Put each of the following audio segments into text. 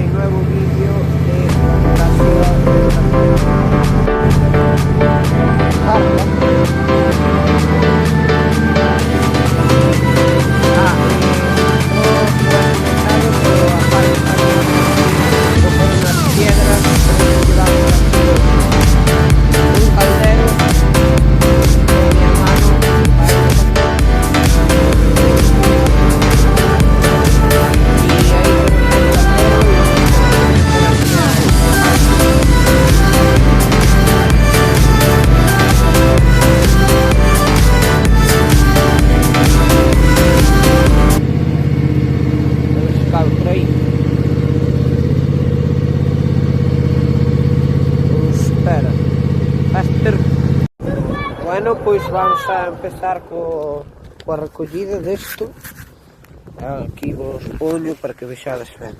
hay nuevo vídeo de la ciudad de Bueno, pois vamos a empezar coa recollida desto. Aquí vos poño para que vexades ben.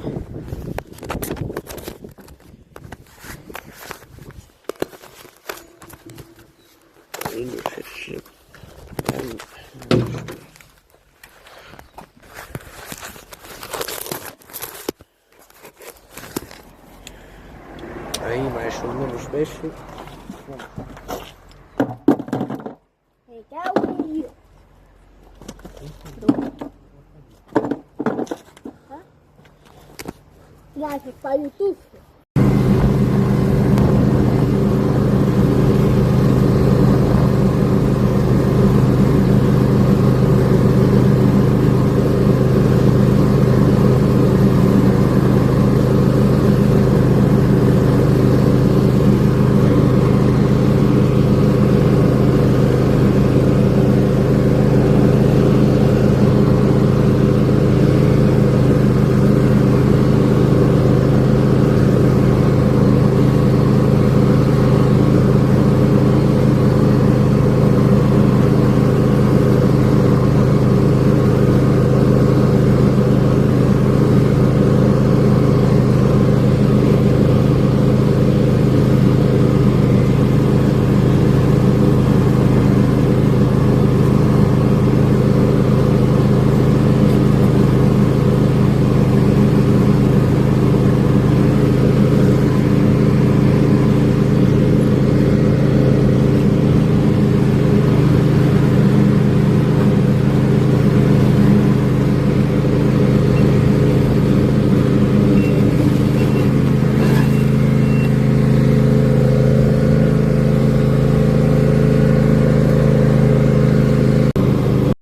Aí non sei se... Aí máis ou menos vexo. Gracias para YouTube.